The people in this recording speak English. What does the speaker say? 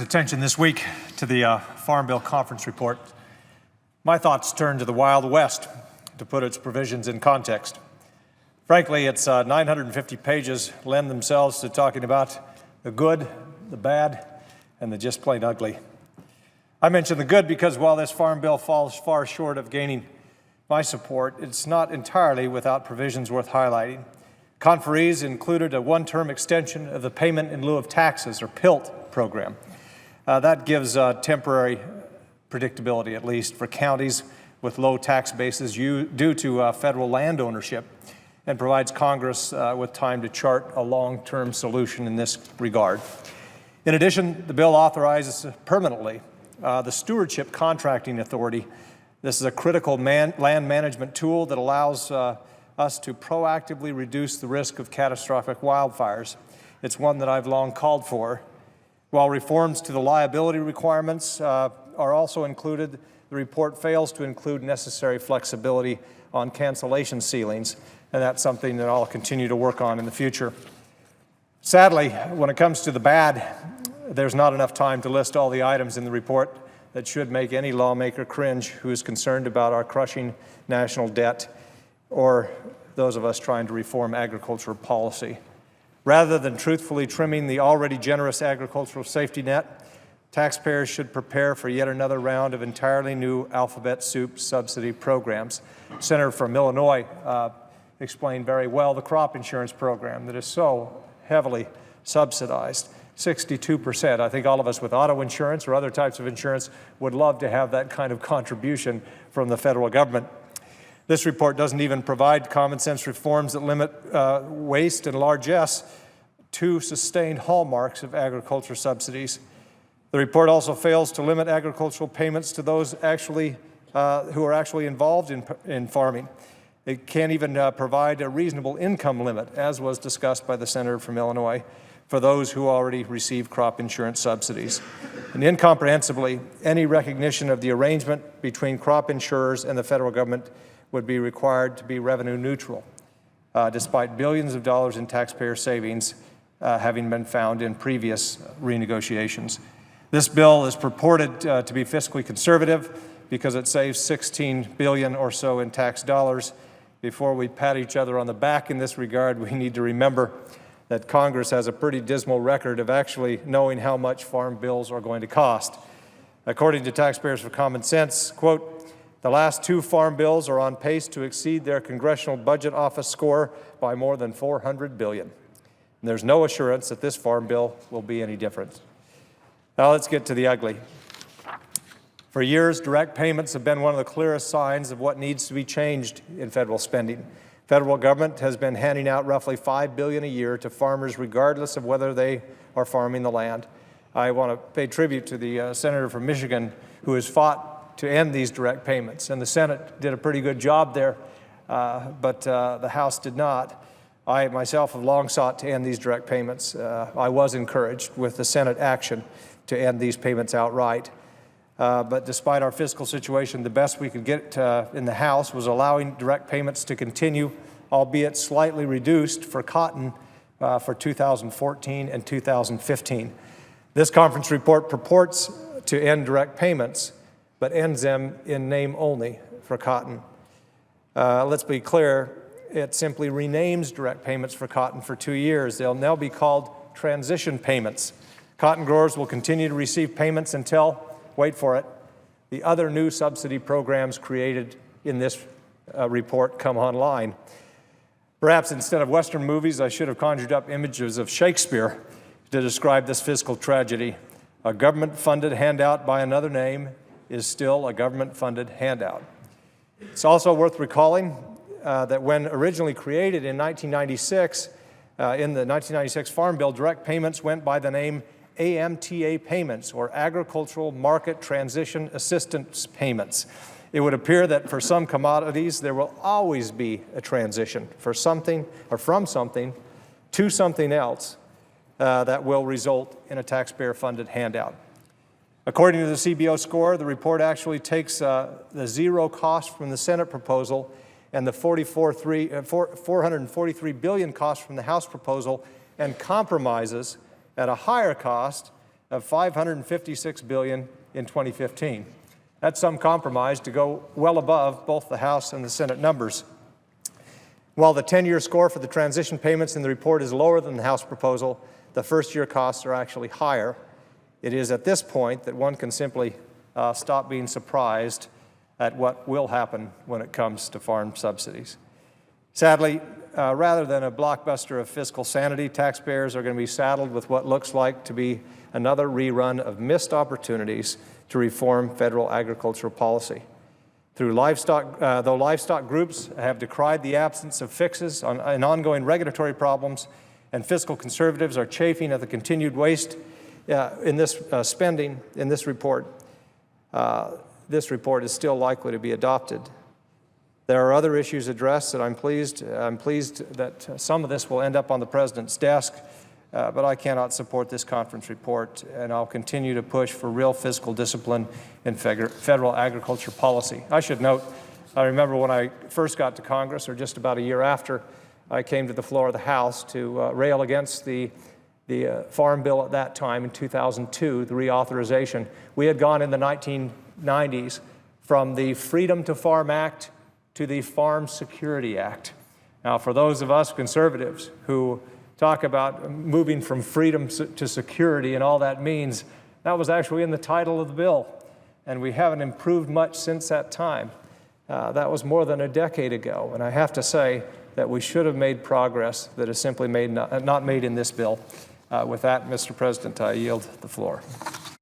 Attention this week to the Farm Bill Conference Report. My thoughts turn to the Wild West to put its provisions in context. Frankly, its 950 pages lend themselves to talking about the good, the bad, and the just plain ugly. I mention the good because while this Farm Bill falls far short of gaining my support, it's not entirely without provisions worth highlighting. Conferees included a one-term extension of the Payment in Lieu of Taxes, or PILT, program. That gives temporary predictability, at least, for counties with low tax bases due to federal land ownership, and provides Congress with time to chart a long-term solution in this regard. In addition, the bill authorizes permanently the Stewardship Contracting Authority. This is a critical land management tool that allows us to proactively reduce the risk of catastrophic wildfires. It's one that I've long called for. While reforms to the liability requirements are also included, the report fails to include necessary flexibility on cancellation ceilings, and that's something that I'll continue to work on in the future. Sadly, when it comes to the bad, there's not enough time to list all the items in the report that should make any lawmaker cringe who is concerned about our crushing national debt or those of us trying to reform agricultural policy. Rather than truthfully trimming the already generous agricultural safety net, taxpayers should prepare for yet another round of entirely new alphabet soup subsidy programs. Senator from Illinois explained very well the crop insurance program that is so heavily subsidized, 62%. I think all of us with auto insurance or other types of insurance would love to have that kind of contribution from the federal government. This report doesn't even provide common sense reforms that limit waste and largess to sustained hallmarks of agriculture subsidies. The report also fails to limit agricultural payments to those who are actually involved in farming. It can't even provide a reasonable income limit, as was discussed by the senator from Illinois, for those who already receive crop insurance subsidies. And incomprehensibly, any recognition of the arrangement between crop insurers and the federal government would be required to be revenue neutral, despite billions of dollars in taxpayer savings having been found in previous renegotiations. This bill is purported to be fiscally conservative because it saves $16 billion or so in tax dollars. Before we pat each other on the back in this regard, we need to remember that Congress has a pretty dismal record of actually knowing how much farm bills are going to cost. According to Taxpayers for Common Sense, quote, "The last two farm bills are on pace to exceed their Congressional Budget Office score by more than $400 billion. And there's no assurance that this farm bill will be any different." Now let's get to the ugly. For years, direct payments have been one of the clearest signs of what needs to be changed in federal spending. Federal government has been handing out roughly $5 billion a year to farmers regardless of whether they are farming the land. I want to pay tribute to the senator from Michigan who has fought to end these direct payments, and the Senate did a pretty good job there, but the House did not. I myself have long sought to end these direct payments. I was encouraged with the Senate action to end these payments outright. But despite our fiscal situation, the best we could get in the House was allowing direct payments to continue, albeit slightly reduced for cotton for 2014 and 2015. This conference report purports to end direct payments, but ends them in name only for cotton. Let's be clear, it simply renames direct payments for cotton for 2 years. They'll now be called transition payments. Cotton growers will continue to receive payments until, wait for it, the other new subsidy programs created in this report come online. Perhaps instead of Western movies, I should have conjured up images of Shakespeare to describe this fiscal tragedy. A government-funded handout by another name is still a government-funded handout. It's also worth recalling that when originally created in 1996, in the 1996 Farm Bill, direct payments went by the name AMTA payments, or Agricultural Market Transition Assistance Payments. It would appear that for some commodities, there will always be a transition for something or from something to something else that will result in a taxpayer-funded handout. According to the CBO score, the report actually takes the zero cost from the Senate proposal and the $443 billion cost from the House proposal and compromises at a higher cost of $556 billion in 2015. That's some compromise to go well above both the House and the Senate numbers. While the 10-year score for the transition payments in the report is lower than the House proposal, the first-year costs are actually higher. It is at this point that one can simply stop being surprised at what will happen when it comes to farm subsidies. Sadly, rather than a blockbuster of fiscal sanity, taxpayers are going to be saddled with what looks like to be another rerun of missed opportunities to reform federal agricultural policy. Though livestock groups have decried the absence of fixes and ongoing regulatory problems, and fiscal conservatives are chafing at the continued waste in this spending in this report is still likely to be adopted. There are other issues addressed that I'm pleased that some of this will end up on the President's desk, but I cannot support this conference report, and I'll continue to push for real fiscal discipline in federal agriculture policy. I should note, I remember when I first got to Congress, or just about a year after, I came to the floor of the House to rail against the Farm Bill at that time in 2002, the reauthorization. We had gone in the 1990s from the Freedom to Farm Act to the Farm Security Act. Now, for those of us conservatives who talk about moving from freedom to security and all that means, that was actually in the title of the bill, and we haven't improved much since that time. That was more than a decade ago, and I have to say that we should have made progress that is simply not made in this bill. With that, Mr. President, I yield the floor.